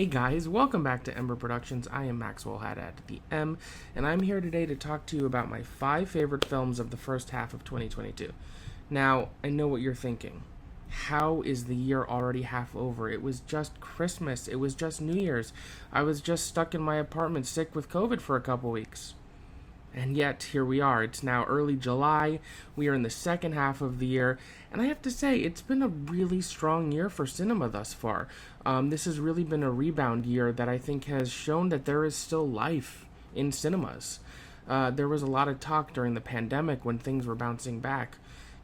Hey guys, welcome back to Ember Productions. I am Maxwell Haddad, the M, and I'm here today to talk to you about my 5 favorite films of the first half of 2022. Now, I know what you're thinking. How is the year already half over? It was just Christmas. It was just New Year's. I was just stuck in my apartment sick with COVID for a couple weeks. And yet, here we are. It's now early July. We are in the second half of the year. And I have to say, it's been a really strong year for cinema thus far. This has really been a rebound year that I think has shown that there is still life in cinemas. There was a lot of talk during the pandemic when things were bouncing back.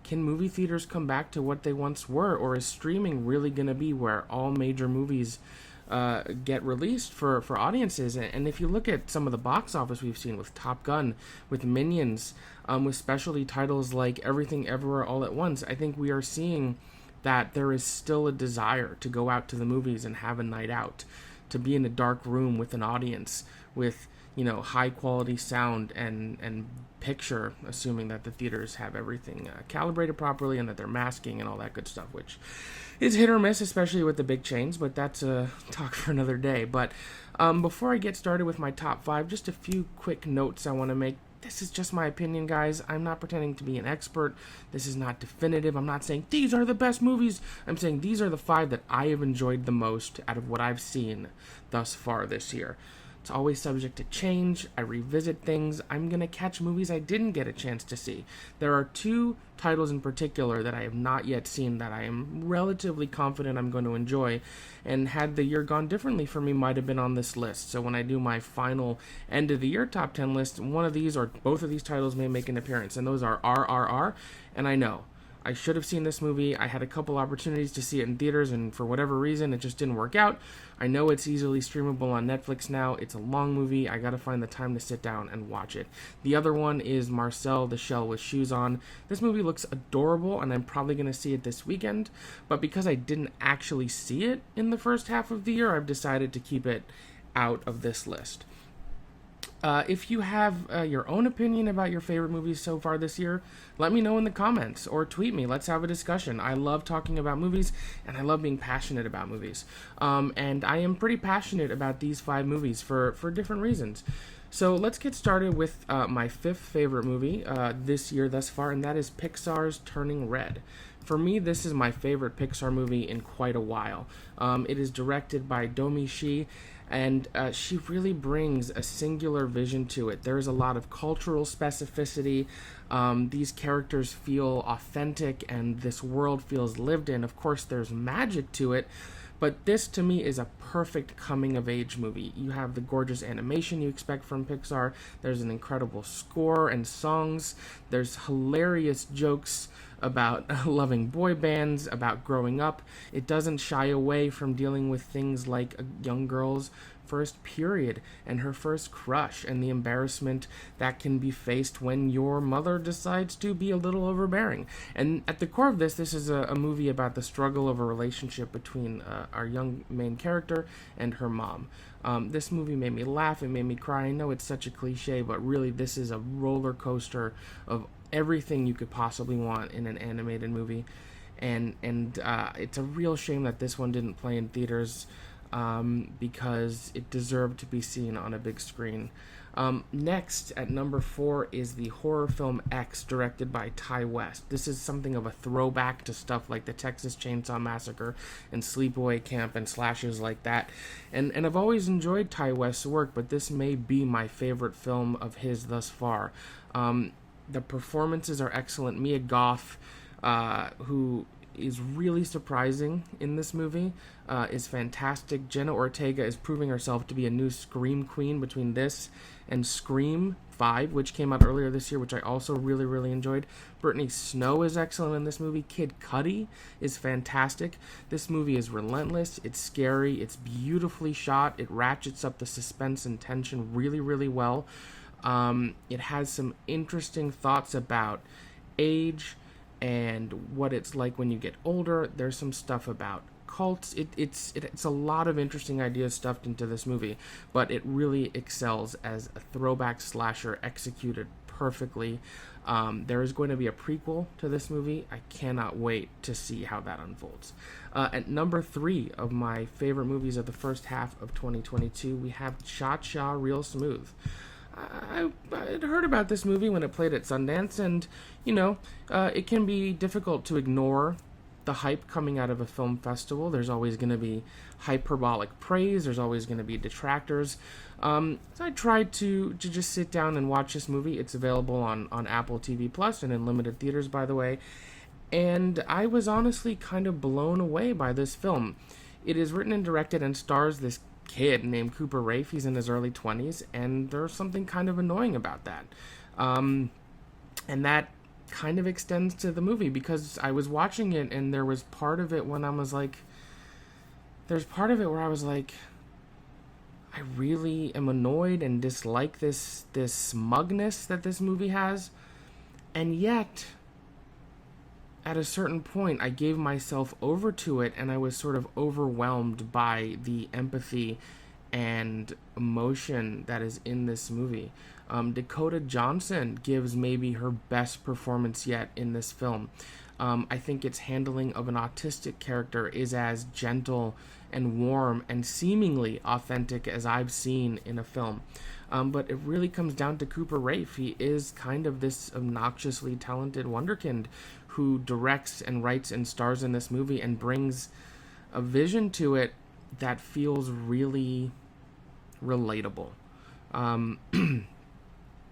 Can movie theaters come back to what they once were? Or is streaming really going to be where all major movies get released for audiences? And if you look at some of the box office we've seen with Top Gun, with Minions, with specialty titles like Everything Everywhere All at Once, I think we are seeing that there is still a desire to go out to the movies and have a night out, to be in a dark room with an audience, with high quality sound and picture, assuming that the theaters have everything calibrated properly and that they're masking and all that good stuff, which is hit or miss, especially with the big chains, but that's a talk for another day. But before I get started with my top 5, just a few quick notes I want to make. This is just my opinion, guys. I'm not pretending to be an expert. This is not definitive. I'm not saying these are the best movies. I'm saying these are the 5 that I have enjoyed the most out of what I've seen thus far this year. It's always subject to change. I revisit things. I'm going to catch movies I didn't get a chance to see. There are 2 titles in particular that I have not yet seen that I am relatively confident I'm going to enjoy, and had the year gone differently for me, might have been on this list. So when I do my final end of the year top 10 list, one of these or both of these titles may make an appearance, and those are RRR, and I know I should have seen this movie. I had a couple opportunities to see it in theaters, and for whatever reason, it just didn't work out. I know it's easily streamable on Netflix now. It's a long movie. I gotta find the time to sit down and watch it. The other one is Marcel the Shell with Shoes On. This movie looks adorable, and I'm probably gonna see it this weekend, but because I didn't actually see it in the first half of the year, I've decided to keep it out of this list. If you have your own opinion about your favorite movies so far this year, let me know in the comments or tweet me. Let's have a discussion. I love talking about movies, and I love being passionate about movies. And I am pretty passionate about these 5 movies for different reasons. So let's get started with my 5th favorite movie this year thus far, and that is Pixar's Turning Red. For me, this is my favorite Pixar movie in quite a while. It is directed by Domi Shi, and she really brings a singular vision to it. There's a lot of cultural specificity. These characters feel authentic, and this world feels lived in. Of course, there's magic to it, but this, to me, is a perfect coming-of-age movie. You have the gorgeous animation you expect from Pixar. There's an incredible score and songs. There's hilarious jokes about loving boy bands, about growing up. It doesn't shy away from dealing with things like a young girl's first period and her first crush and the embarrassment that can be faced when your mother decides to be a little overbearing. And at the core of this is a movie about the struggle of a relationship between our young main character and her mom. This movie made me laugh, it made me cry. I know it's such a cliche, but really this is a roller coaster of everything you could possibly want in an animated movie, and it's a real shame that this one didn't play in theaters, because it deserved to be seen on a big screen. Next, at number 4, is the horror film X, directed by Ty West. This is something of a throwback to stuff like the Texas Chainsaw Massacre and Sleepaway Camp and slashes like that. And I've always enjoyed Ty West's work, but this may be my favorite film of his thus far. The performances are excellent. Mia Goth, who is really surprising in this movie, is fantastic. Jenna Ortega is proving herself to be a new Scream queen between this and Scream 5, which came out earlier this year, which I also really, really enjoyed. Brittany Snow is excellent in this movie. Kid Cudi is fantastic. This movie is relentless. It's scary. It's beautifully shot. It ratchets up the suspense and tension really, really well. It has some interesting thoughts about age and what it's like when you get older. There's some stuff about cults. It's a lot of interesting ideas stuffed into this movie, but it really excels as a throwback slasher executed perfectly. There is going to be a prequel to this movie. I cannot wait to see how that unfolds. At number 3 of my favorite movies of the first half of 2022, we have Cha Cha Real Smooth. I had heard about this movie when it played at Sundance, and, it can be difficult to ignore the hype coming out of a film festival. There's always going to be hyperbolic praise. There's always going to be detractors. So I tried to just sit down and watch this movie. It's available on Apple TV Plus and in limited theaters, by the way. And I was honestly kind of blown away by this film. It is written and directed and stars this kid named Cooper Raiff. He's in his early 20s, and there's something kind of annoying about that. And that kind of extends to the movie, because I was watching it and there was part of it when I was like, there's part of it where I was like, I really am annoyed and dislike this smugness that this movie has. And yet, at a certain point, I gave myself over to it, and I was sort of overwhelmed by the empathy and emotion that is in this movie. Dakota Johnson gives maybe her best performance yet in this film. I think its handling of an autistic character is as gentle and warm and seemingly authentic as I've seen in a film. But it really comes down to Cooper Raiff. He is kind of this obnoxiously talented wonderkind who directs and writes and stars in this movie and brings a vision to it that feels really relatable.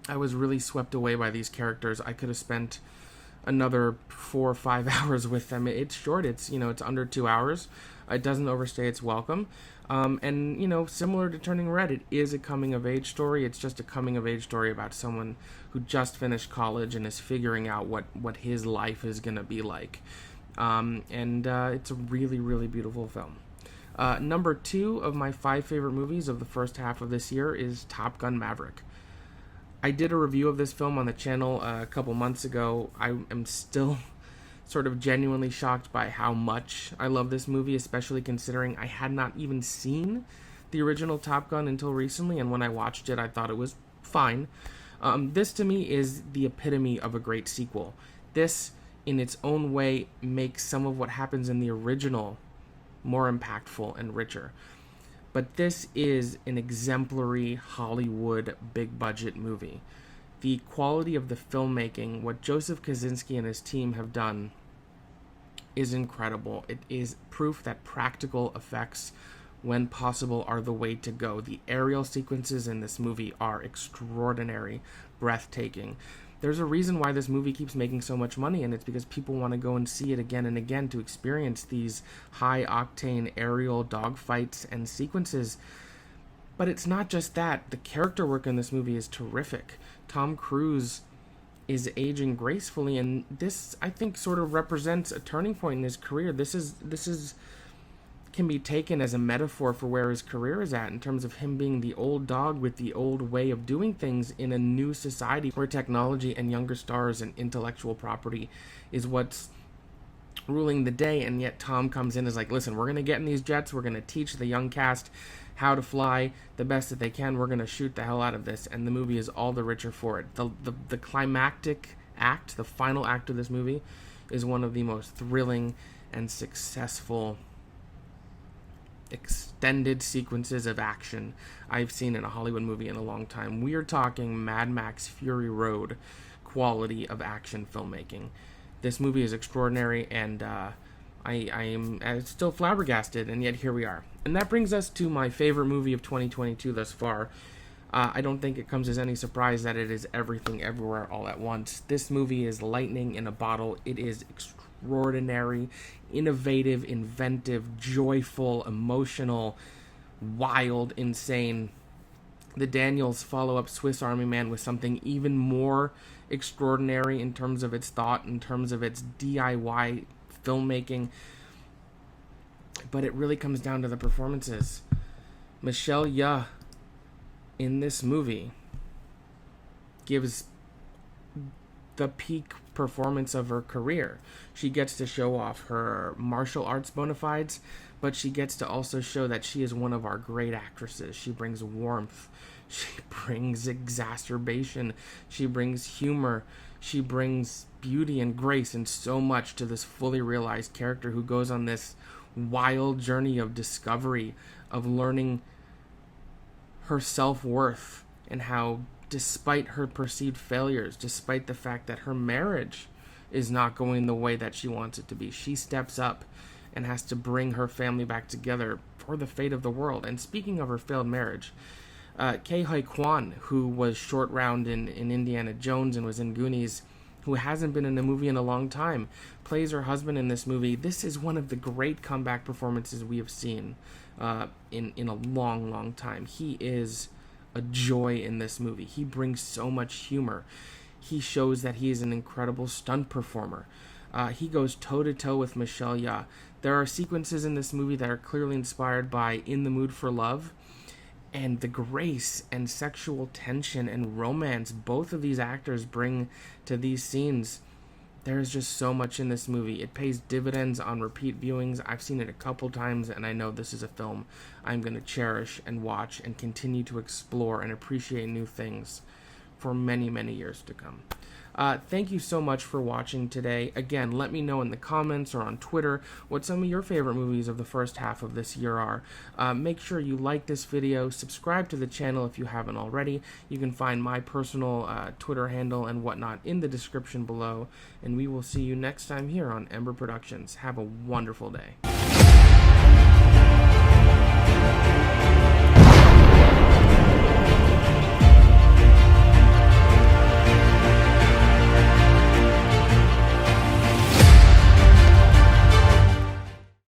I was really swept away by these characters. I could have spent another 4 or 5 hours with them. It's short. It's under 2 hours. It doesn't overstay its welcome. And similar to Turning Red, it is a coming-of-age story. It's just a coming-of-age story about someone who just finished college and is figuring out what his life is going to be like. It's a really, really beautiful film. Number 2 of my 5 favorite movies of the first half of this year is Top Gun Maverick. I did a review of this film on the channel a couple months ago. I am still sort of genuinely shocked by how much I love this movie, especially considering I had not even seen the original Top Gun until recently, and when I watched it, I thought it was fine. This, to me, is the epitome of a great sequel. This, in its own way, makes some of what happens in the original more impactful and richer. But this is an exemplary Hollywood big-budget movie. The quality of the filmmaking, what Joseph Kosinski and his team have done, is incredible. It is proof that practical effects, when possible, are the way to go. The aerial sequences in this movie are extraordinary, breathtaking. There's a reason why this movie keeps making so much money, and it's because people want to go and see it again and again to experience these high-octane aerial dogfights and sequences. But it's not just that. The character work in this movie is terrific. Tom Cruise is aging gracefully, and this, I think, sort of represents a turning point in his career. This can be taken as a metaphor for where his career is at, in terms of him being the old dog with the old way of doing things in a new society where technology and younger stars and intellectual property is what's ruling the day. And yet Tom comes in as like, listen, we're going to get in these jets, we're going to teach the young cast how to fly the best that they can, we're going to shoot the hell out of this, and the movie is all the richer for it. The climactic act, the final act of this movie, is one of the most thrilling and successful extended sequences of action I've seen in a Hollywood movie in a long time. We are talking Mad Max Fury Road quality of action filmmaking. This movie is extraordinary, and I am still flabbergasted, and yet here we are. And that brings us to my favorite movie of 2022 thus far. I don't think it comes as any surprise that it is Everything Everywhere All at Once. This movie is lightning in a bottle. It is extraordinary, innovative, inventive, joyful, emotional, wild, insane. The Daniels follow up Swiss Army Man with something even more extraordinary in terms of its thought, in terms of its DIY filmmaking. But it really comes down to the performances. Michelle Yeoh in this movie gives the peak performance of her career. She gets to show off her martial arts bona fides, but she gets to also show that she is one of our great actresses. She brings warmth, she brings exacerbation, she brings humor, she brings beauty and grace and so much to this fully realized character who goes on this wild journey of discovery, of learning her self-worth, and how despite her perceived failures, despite the fact that her marriage is not going the way that she wants it to be, she steps up and has to bring her family back together for the fate of the world. And speaking of her failed marriage, Ke Huy Quan, who was Short Round in Indiana Jones and was in Goonies, who hasn't been in a movie in a long time, plays her husband in this movie. This is one of the great comeback performances we have seen in a long, long time. He is a joy in this movie. He brings so much humor. He shows that he is an incredible stunt performer. He goes toe-to-toe with Michelle Yeoh. There are sequences in this movie that are clearly inspired by In the Mood for Love, and the grace and sexual tension and romance both of these actors bring to these scenes. There is just so much in this movie. It pays dividends on repeat viewings. I've seen it a couple times, and I know this is a film I'm going to cherish and watch and continue to explore and appreciate new things for many, many years to come. Thank you so much for watching today. Again, let me know in the comments or on Twitter what some of your favorite movies of the first half of this year are. Make sure you like this video, subscribe to the channel if you haven't already. You can find my personal Twitter handle and whatnot in the description below, and we will see you next time here on Ember Productions. Have a wonderful day.